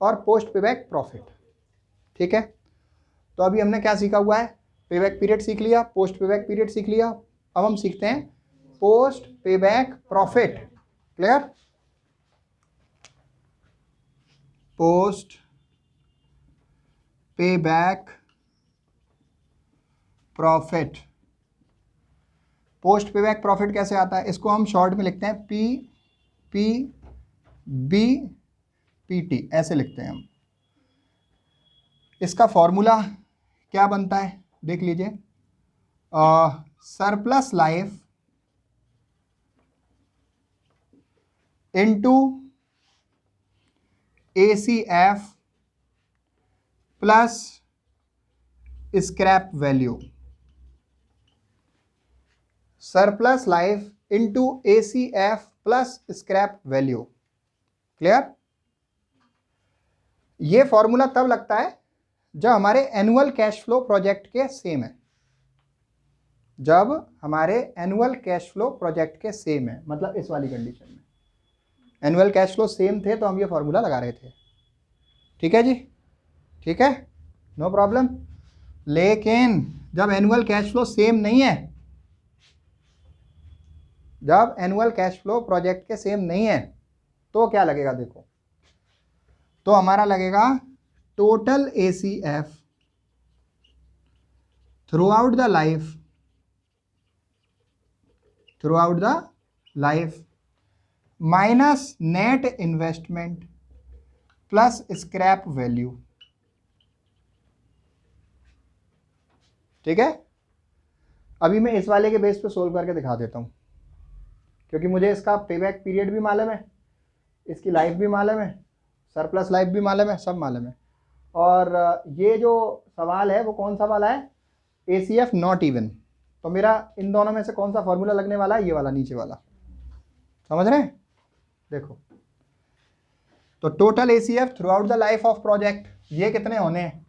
Speaker 1: और पोस्ट पेबैक प्रॉफिट। ठीक है, तो अभी हमने क्या सीखा हुआ है, पेबैक पीरियड सीख लिया, पोस्ट पेबैक पीरियड सीख लिया, अब हम सीखते हैं post payback profit. Clear, post payback profit. Post payback profit कैसे आता है, इसको हम शॉर्ट में लिखते हैं PPBPT, ऐसे लिखते हैं हम। इसका फॉर्मूला क्या बनता है देख लीजिए, surplus life into ACF plus scrap value, surplus life into ACF plus scrap value. Clear, ये फॉर्मूला तब लगता है जब हमारे एनुअल कैश फ्लो प्रोजेक्ट के सेम है, जब हमारे एनुअल कैश फ्लो प्रोजेक्ट के सेम है, मतलब इस वाली कंडीशन में एनुअल कैश फ्लो सेम थे तो हम ये फॉर्मूला लगा रहे थे। ठीक है जी, ठीक है, नो प्रॉब्लम। लेकिन जब एनुअल कैश फ्लो सेम नहीं है, जब एनुअल कैश फ्लो प्रोजेक्ट के सेम नहीं है, तो क्या लगेगा देखो, तो हमारा लगेगा total ACF through out the life minus net investment plus scrap value. ठीक है, अभी मैं इस वाले के बेस पे सोल्व करके दिखा देता हूँ, क्योंकि मुझे इसका पेबैक पीरियड भी मालूम है, इसकी लाइफ भी मालूम है, सरप्लस लाइफ भी मालूम है, सब मालूम है। और ये जो सवाल है वो कौन सा वाला है, ACF नॉट इवन। तो मेरा इन दोनों में से कौन सा फॉर्मूला लगने वाला है, ये वाला नीचे वाला, समझ रहे हैं? देखो, तो total ACF through out the life of project, ये कितने होने हैं,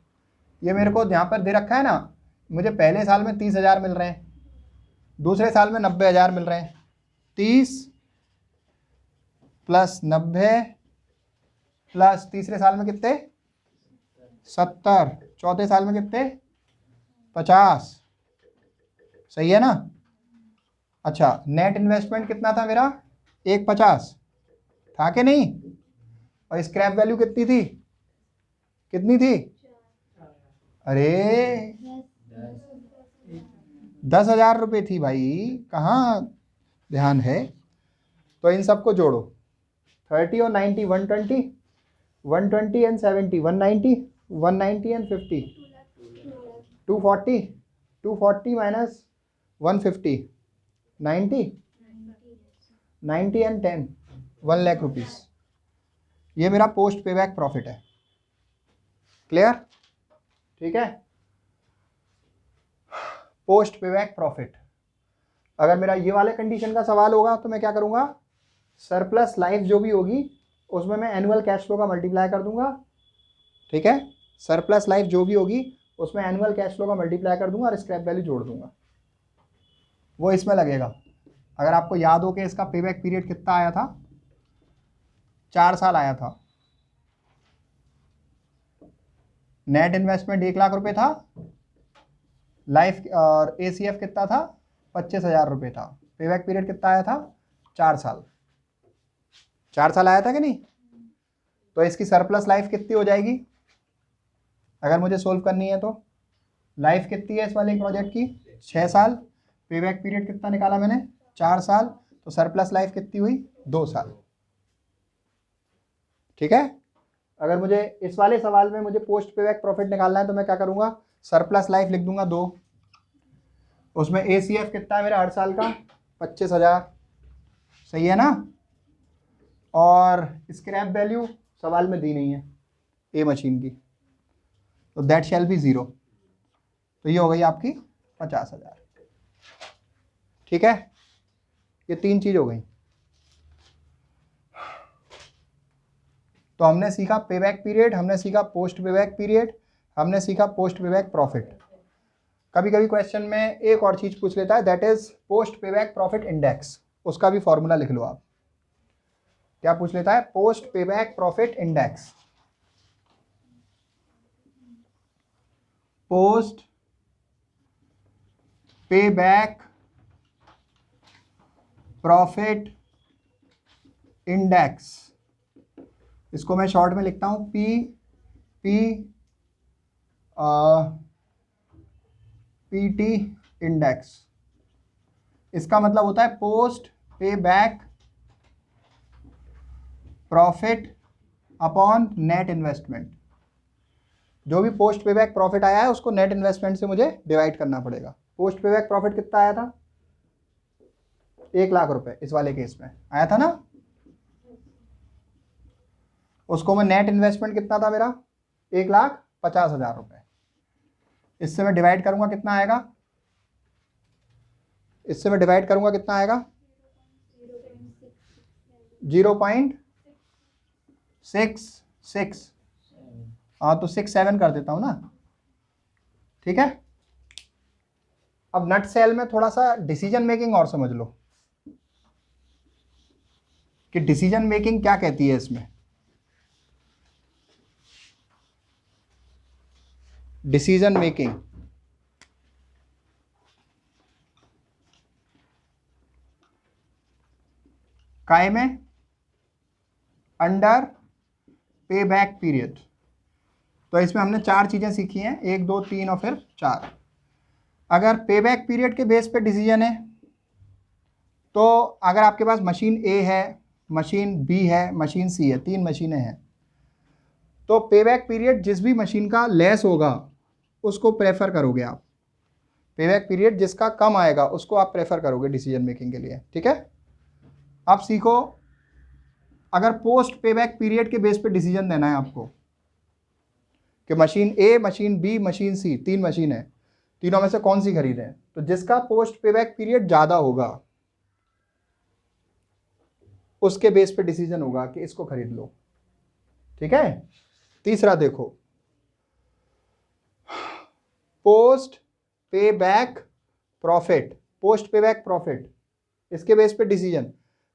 Speaker 1: ये मेरे को यहाँ पर दे रखा है ना, मुझे पहले साल में 30,000 मिल रहे हैं, दूसरे साल में 90,000 मिल रहे हैं, 30 प्लस 90 प्लस तीसरे साल में कितने 70, चौथे साल में कितने 50, सही है ना? अच्छा, नेट इन्वेस्टमेंट कितना था मेरा 150 था कि नहीं? और स्क्रैप वैल्यू कितनी थी, कितनी थी? अरे 10,000 रुपये थी भाई, कहाँ ध्यान है? तो इन सबको जोड़ो, 30 और 90 120, 120 and 70 190, 190 and 50 240, 240 minus 150 90, 90 and 10 1 lakh rupees. ये मेरा पोस्ट पेबैक प्रॉफिट है। क्लियर? ठीक है, पोस्ट पेबैक प्रॉफिट। अगर मेरा ये वाले कंडीशन का सवाल होगा तो मैं क्या करूंगा, सरप्लस लाइफ जो भी होगी उसमें मैं एनुअल कैश फ्लो का मल्टीप्लाई कर दूंगा। ठीक है, सरप्लस लाइफ जो भी होगी उसमें एनुअल कैश फ्लो का मल्टीप्लाई कर दूंगा और स्क्रैप वैल्यू जोड़ दूंगा, वो इसमें लगेगा। अगर आपको याद हो कि इसका पेबैक पीरियड कितना आया था, 4 साल आया था। नेट इन्वेस्टमेंट 1 लाख रुपए था, लाइफ और ACF कितना था 25,000 रुपये था। पेबैक पीरियड कितना आया था 4 साल, 4 साल आया था कि नहीं? तो इसकी सरप्लस लाइफ कितनी हो जाएगी अगर मुझे सोल्व करनी है? तो लाइफ कितनी है इस वाले प्रोजेक्ट की 6 साल, पेबैक पीरियड कितना निकाला मैंने 4 साल, तो सरप्लस लाइफ कितनी हुई 2 साल। ठीक है, अगर मुझे इस वाले सवाल में मुझे पोस्ट पेबैक प्रॉफिट निकालना है तो मैं क्या करूंगा, सरप्लस लाइफ लिख दूंगा 2, उसमें ACF कितना है मेरा हर साल का 25,000, सही है ना? और स्क्रैप वैल्यू सवाल में दी नहीं है ए मशीन की, तो दैट शैल बी 0, तो ये हो गई आपकी 50,000। ठीक है, ये 3 चीज हो गई। तो हमने सीखा पेबैक पीरियड, हमने सीखा पोस्ट पेबैक पीरियड, हमने सीखा पोस्ट पेबैक प्रॉफिट। कभी कभी क्वेश्चन में एक और चीज पूछ लेता है, that is post payback profit index, उसका भी फॉर्मूला लिख लो आप। क्या पूछ लेता है? Post payback profit index. Post payback profit index, इसको मैं शॉर्ट में लिखता हूं PT इंडेक्स। इसका मतलब होता है post payback profit upon net investment. जो भी पोस्ट पेबैक प्रॉफिट आया है उसको नेट इन्वेस्टमेंट से मुझे डिवाइड करना पड़ेगा। पोस्ट पेबैक प्रॉफिट कितना आया था 1 लाख रुपए, इस वाले केस में आया था ना, उसको मैं नेट इन्वेस्टमेंट कितना था मेरा 1,50,000 रुपए, इससे मैं डिवाइड करूंगा कितना आएगा, इससे मैं डिवाइड करूंगा कितना आएगा 0.66 हाँ, तो 6-7 कर देता हूँ ना, ठीक है। अब नट सेल में थोड़ा सा डिसीजन मेकिंग और समझ लो कि डिसीजन मेकिंग क्या कहती है इसमें। डिसीजन मेकिंग काय में, अंडर पे बैक पीरियड। तो इसमें हमने 4 चीजें सीखी हैं, 1 2 3 और फिर 4। अगर पे बैक पीरियड के बेस पे डिसीजन है, तो अगर आपके पास मशीन ए है, मशीन बी है, मशीन सी है, 3 मशीनें हैं, तो पे बैक पीरियड जिस भी मशीन का लेस होगा उसको प्रेफर करोगे आप। पे बैक पीरियड जिसका कम आएगा उसको आप प्रेफर करोगे डिसीजन मेकिंग के लिए, ठीक है। अब सीखो, अगर पोस्ट पे बैक पीरियड के बेस पे डिसीजन देना है आपको कि मशीन ए, मशीन बी, मशीन सी, 3 मशीन है, तीनों में से कौन सी खरीदें, तो जिसका पोस्ट पे बैक पीरियड ज़्यादा होगा उसके बेस पे डिसीजन होगा कि इसको खरीद लो, ठीक है। तीसरा देखो, पोस्ट पे बैक प्रॉफिट, पोस्ट पे बैक प्रॉफिट, इसके बेस पे डिसीजन,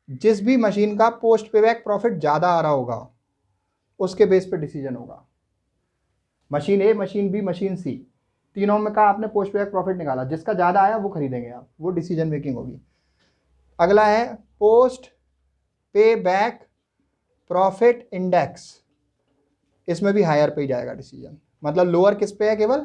Speaker 1: जिस भी मशीन का पोस्ट पे बैक प्रॉफिट ज़्यादा आ रहा होगा उसके बेस पे डिसीजन होगा। मशीन ए, मशीन बी, मशीन सी, तीनों में का आपने पोस्ट पे बैक प्रॉफिट निकाला, जिसका ज़्यादा आया वो खरीदेंगे आप, वो डिसीजन मेकिंग होगी। अगला है पोस्ट पे बैक प्रॉफिट इंडेक्स, इसमें भी हायर पे ही जाएगा डिसीजन, मतलब लोअर किस पे है, केवल